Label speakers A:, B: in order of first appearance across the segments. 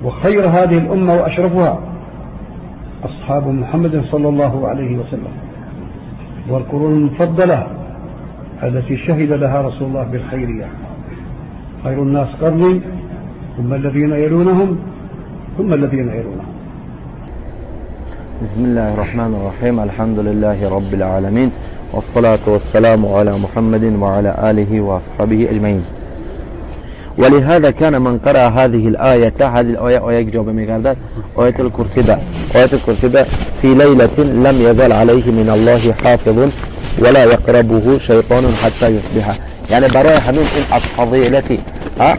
A: وخير هذه الأمة وأشرفها أصحاب محمد صلى الله عليه وسلم، والقرون المفضلة التي شهد لها رسول الله بالخيرية. خير الناس قرني ثم الذين يلونهم ثم الذين يلونهم.
B: بسم الله الرحمن الرحيم. الحمد لله رب العالمين، والصلاة والسلام على محمد وعلى آله وأصحابه أجمعين. ولهذا كان من قرأ هذه الآية آية جواب ميقردد آية الكرسي في ليلة لم يزل عليه من الله حافظ ولا يقربه شيطان حتى يصبح. يعني برای همین این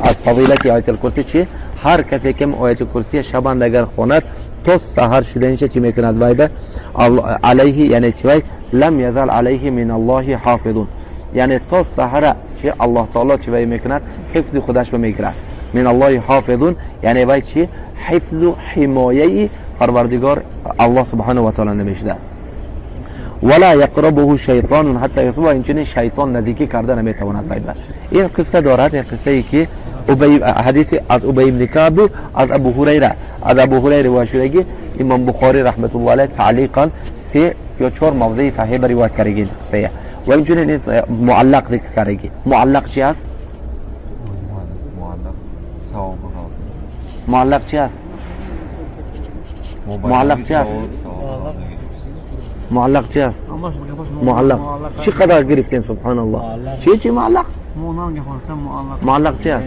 B: از فضیلتی آیت الکرسی چیه؟ هر کسی که آیت الکرسی شبان اگر خوند تا سحر شدنش چی میکند؟ وایده علیه، یعنی چی؟ لم یزل علیه من الله حافظ، یعنی تا سحر چی الله تعالی چی میکند؟ حفظ خودش میگیرد. من الله حافظ یعنی وای چی؟ حفظ و حمایه پروردگار الله سبحانه و تعالی نمیشه. ولا يقربه شیطان حتی یصبح، اینچنین شیطان نزدیکی کرده نمیتواند باید. این قصه دارد، این قصه ای که حدیث از ابی بن کعب از ابو هریره روایت شده که امام بخاری رحمت الله علیه تعلیقا 3 یا 4 موضع صحیح روایت کرده قصه و اینچنین معلق ذکر کرده. معلق چی است؟ معلق چی است؟ معلق چی است؟ معلق چقدر گرفتیم سبحان الله. چی معلق؟ معلق چی است؟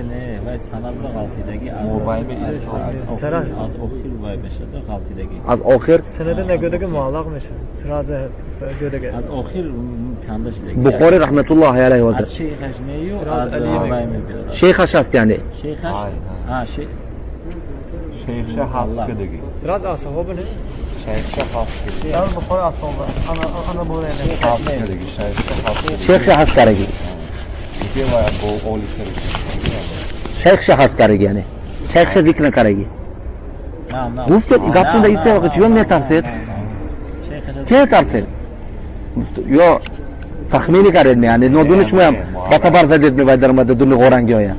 B: از آخر
C: سند نگودگی معلق میشه. سراز گودگی از آخر کندش دیگه.
B: بخاری رحمت الله علیه و
C: از شیخش نیو از علی
B: شیخش است، یعنی
C: شیخش
D: شیخ هست کدگی
C: سراز اصحاب نه
D: شیخ هست کدگی
C: بخاری اصحاب انا بوله
B: شیخ هست کردگی شیخ هست کردگی، یعنی شیخ ذکر نکردگی. گفت گفتن دیگه وقتی چیون نترسید چه ترسید یا تخمینی کردید؟ یعنی ندونش میام با تبر زدید میباید در مدد دون غورنگی های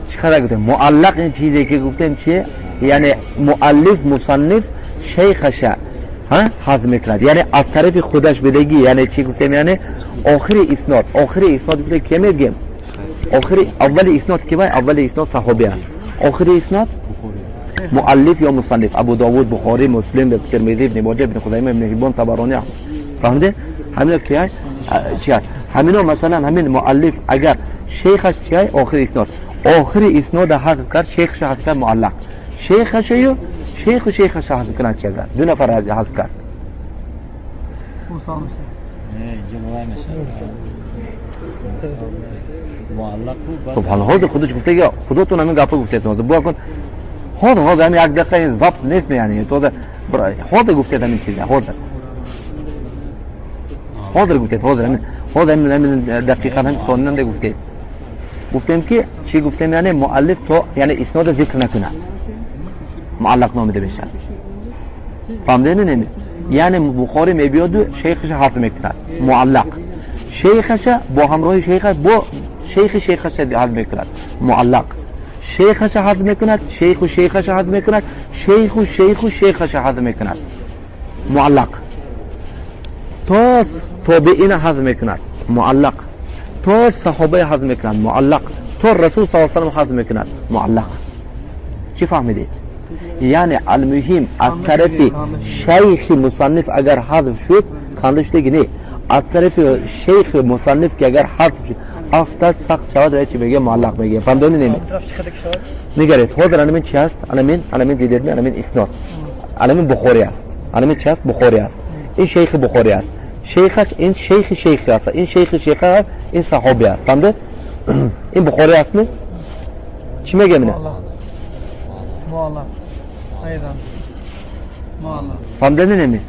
B: چقدر گفتم معلق. این چیزی که گفتم چیه؟ یعنی مؤلف مصنف شیخش حذف میکرد، یعنی از طرف خودش بدگی. یعنی چی گفتم؟ یعنی آخر اسناد گفتم که میگم اول اسناد که اول اسناد صحابی است، آخر اسناد مؤلف یا مصنف ابو داوود، بخاری، مسلم، ترمذی، ابن ماجه، ابن خزیمه، ابن حبان، طبرانی. فهمیده؟ همین که چی است؟ همینا مثلا همین مؤلف اگر شیخش چی است؟ آخر اسناد حذف کرد، شیخش حذف کرد، معلق. شیخش یا شیخش حذف کرد چی است؟ دو نفر حذف کرد. سبحان الله. خودش گفته که خودتون همین گپا گفتید بابا کن هذا همین یک دقیقه این ضبط نیست، یعنی تو خود گفتید همین چیزا حاضر گفتید همین دقیقاً همین سنن گفتیم که چی گفتیم؟ یعنی مؤلف تو یعنی اسناد ذکر نکنه، معلق نامیده بشه. فهمیدین نمی؟ یعنی بخاری میبیاد شیخش حذف میکنه معلق، شیخش با همراه شیخش با شیخش حذف میکنه معلق، شیخش حذف میکنه، شیخش حذف میکنه، شیخش حذف میکنه معلق، تا تابعین حذف میکنه معلق، تا صحابه حذف میکنه معلق، تا رسول صلی الله علیه و سلم حذف میکنه معلق. چی فهمیدید؟ یعنی المهم از طرف شیخ مصنف اگر حذف شد کندش دیگه نه، از طرف شیخ مصنف که اگر حذف شد افتاد سخت شود رای چی بگه؟ معلق بگه. فهمیدین نمی؟ نگرید حاضر علمین چی است؟ علمین دیدید نه؟ علمین اسناد، علمین بخاری است. علمین چی است؟ بخاری است. این شیخ بخاری است، شیخش این شیخ است، این شیخ است، این صحابی است. فهمید؟ این بخاری است نه؟ چی میگه منه؟
C: معلق ایضا معلق.
B: فهمیدین نمی؟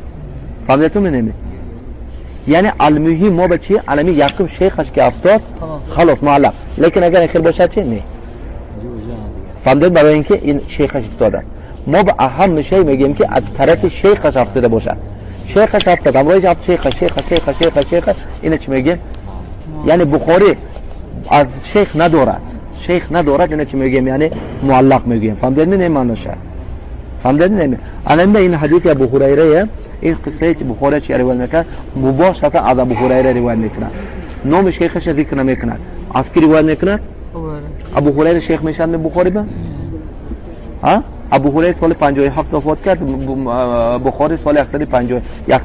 B: فهمیدتون نمی؟ یعنی المهم ما به چی؟ علمی یقین شیخش که افتاد خلاص معلق، لیکن اگر خیر باشه چی؟ نه. فهمیدید؟ برای اینکه این شیخش افتاده ما به اهم شی میگیم که از طرف شیخش افتاده باشه. شیخش افتاد امروز افتاد شیخ اینه چی میگیم؟ یعنی بخاری از شیخ ندارد، شیخ ندارد اینا چی میگیم یعنی معلق میگیم. فهمیدین این معنیش؟ فهمیدین؟ الان این حدیث ابو هریره این قصه که بخاری چی روایت میکنه مباشرتا از ابو هریره روایت میکنه. نام شیخش ذکر نمیکنه. از کی روایت میکنه؟ ابو هریره شیخ میشن بخاری با؟ ها؟ ابو هریره سال 57 وفات کرد، بخاری سال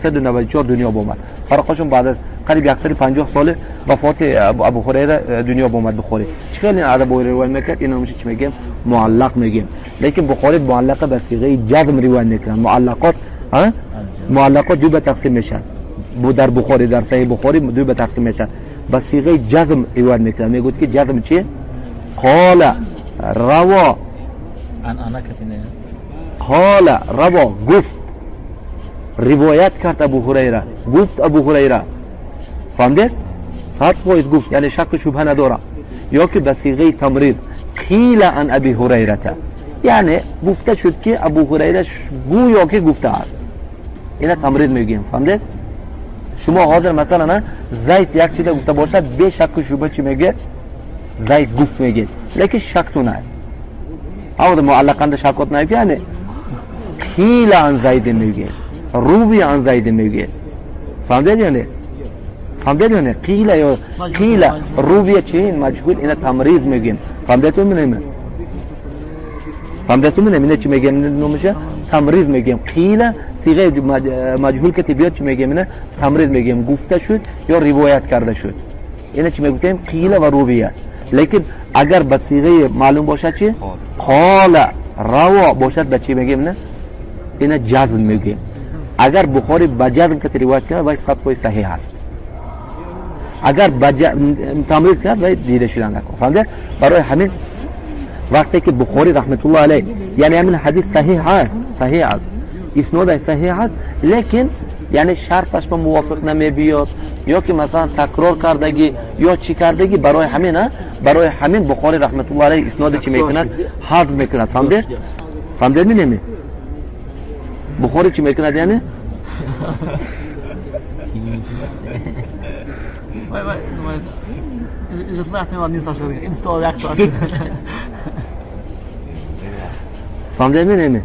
B: 194 دنیا اومد. فرقشون بعد از قریب 150 سال وفات ابو هریره دنیا اومد بخاری. چخیلی ابو هریره روایت میکرد اینا میشه چی میگیم؟ معلق میگیم. لیکن بخاری معلقه به صیغه جزم روایت میکنه. معلقات ها؟ معلقات دو به تقسیم میشن. در بخاری در صحیح بخاری دو به تقسیم میشن. به صیغه جزم روایت میکنه. میگه که جزم چیه؟ قال روا قال روا گفت روایت کرد ابو هریره گفت ابو هریره. فهمیدید؟ 100% گفت یعنی شک و شبهه نداره. یا که به صیغه تمرید قیل عن ابی هریره یعنی گفته شد که ابو هریره گویا که گفته است. اینا تمرید میگیم. فهمیدید؟ شما حاضر مثلا زید یک چیز گفته باشد به شک و شبهه چی میگه؟ زید گفت میگه لیکن شک تو نه. او معلقاً شکوت نمیگه یعنی قیل عن زید میگه روی عن زید میگه. فهمیدید یعنی؟ فهمیدید یعنی قیل یا قیل روی چی مجهول اینا تمریض میگیم. فهمیدید منم؟ فهمیدید منم اینا چی میگیم نمیشه؟ تمریض میگیم. قیل صیغه مجهول که بیاد چی میگیم؟ اینا تمریض میگیم. گفته شد یا روایت کرده شد. اینا چی میگیم؟ قیل و رویه. لیکن اگر به صیغه معلوم باشد چی؟ قال روا باشد به چی میگیم نه؟ اینا جزم میگیم. اگر بخاری به جزم که روایت کنه وای صحیح صحیح است. اگر تمرید کرد وای دیده شدن نکن. فهمیدید؟ برای همین وقتی که بخاری رحمت الله علیه یعنی همین حدیث صحیح است، صحیح است، اسناد صحیح است، لیکن یعنی شرطش با موافق نمی بیاد یا که مثلا تکرار کردگی یا چی کردگی برای همین بخاری رحمت الله علیه اسناد چی میکند؟ حذف میکند. فهمیدید؟ فهمیدید نمی؟ بخاری چی میکند یعنی؟ فهمیدید نمی؟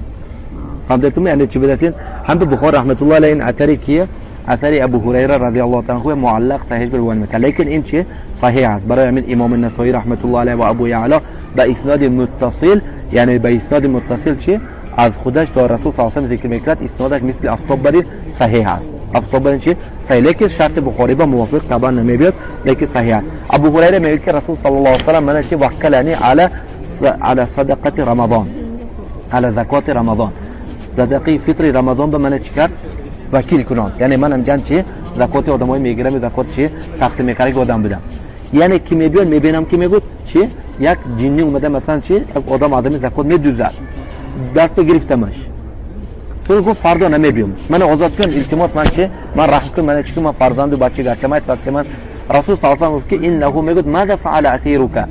B: فهمیدید یعنی چی بدهید؟ هم به بخاری رحمت الله علیه این اثری کیه؟ اثری ابو هریره رضی الله تعالی عنه معلق صحیح روایت میکنه لیکن این چی صحیح است. برای همین امام النسائی رحمت الله علیه و ابو یعلا به اسناد متصل یعنی به اسناد متصل چی از خودش تا رسول صلی الله علیه و ذکر میکرد اسنادش مثل افتابری صحیح است. افتابری چی صحیح لیکن شرط بخاری با موافق طبعا نمیاد لیکن صحیح است. ابو هریره میگه که رسول صلی الله علیه و سلم من چی وکلنی علی صدقه رمضان علی زکات رمضان صدقه فطر رمضان به من چیکار وکیل کنم یعنی منم جان چی زکات آدمای میگیرم زکات چی تقسیم میکردم آدم بدم. یعنی کی میبینم میبینم که میگه چی یک جنی اومده مثلا چی آدم آدمی زکات میدوزه دست گرفتمش تو گفت فردا نمیبینم من آزاد کن التماس من چی من رحم کن من چی من فرزند و بچه گچمای من رسول صلی الله علیه و آله که انه میگه ماذا فعل اسیرک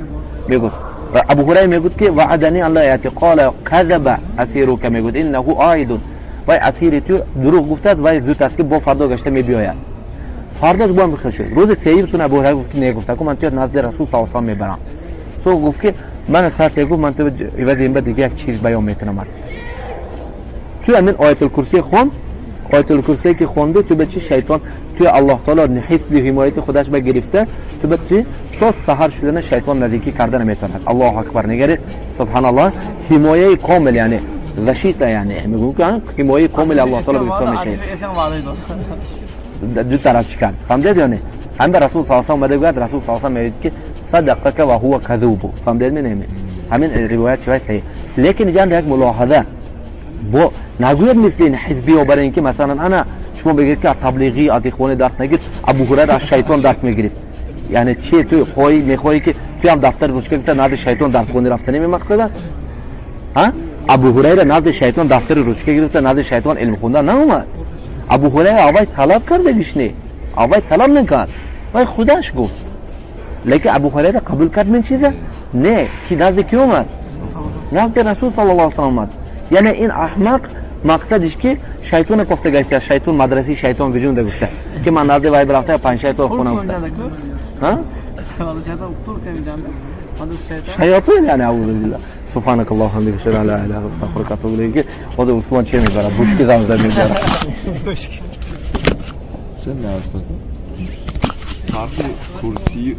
B: میگه ابو هریره میگه که وعدنی الله یاتی قال كذب اسیرک میگه انه عائد و اسیر تو دروغ گفته است و زود است که با فردا گشته میبیاید. فرداش با هم خشید روز سیب تون ابو هریره گفت نگفت که من تو نزد رسول صلی الله علیه و آله میبرم. تو گفت که من ساعت گفت من تو عوض این بعد دیگه یک چیز بیان میکنم. تو همین آیت الکرسی خوند آیت الکرسی که خونده تو به چی شیطان تو الله تعالی حفظ حمایت خودش به گرفته تو به چی تا سحر شدن شیطان نزدیکی کردن نمیتونه. الله اکبر نگرید سبحان الله حمایت کامل یعنی غشیت یعنی میگم که حمایت کامل الله تعالی به گرفته میشه. دو طرف چیکار فهمیدید یعنی هم به رسول صلی الله علیه و آله میگه رسول صلی الله علیه و آله میگه که صدقك و هو كذوب. فهمیدید نمی همین روایت شوی صحیح لیکن جان یک ملاحظه با نگوید مثل این حزبی و برای اینکه مثلا انا شما بگید که تبلیغی از اخوان درس نگیر ابو هریره از شیطان درس میگیرید یعنی چی تو خواهی میخواهی که تو هم دفتر روش که نزد شیطان درس خونی رفتنی می مقصد ها ابو هریره نزد شیطان دفتر روش گرفته نزد شیطان علم خوندن نه اومد. ابو هریره اوای طلب کرده گشنه اوای طلب نکرد وای خودش گفت لیکن ابو هریره قبول کرد من چیزه نه کی نزد کی اومد نزد رسول صلی الله علیه و آله. یعنی این احمق مقصدش که شیطان گفته گشته شیطان مدرسه شیطان وجود داشته که من نزد وای برافته 5 شیطان خونم ها shayotin yani auzubillah. Subhanakallohu va bihamdika ashhadu an la ilaha illa anta astaghfiruka va atubu ilayk. Hozir Usmon chemay bara. Bushga zamzam bara.
D: Sen ne yaptın? Farklı kursiyi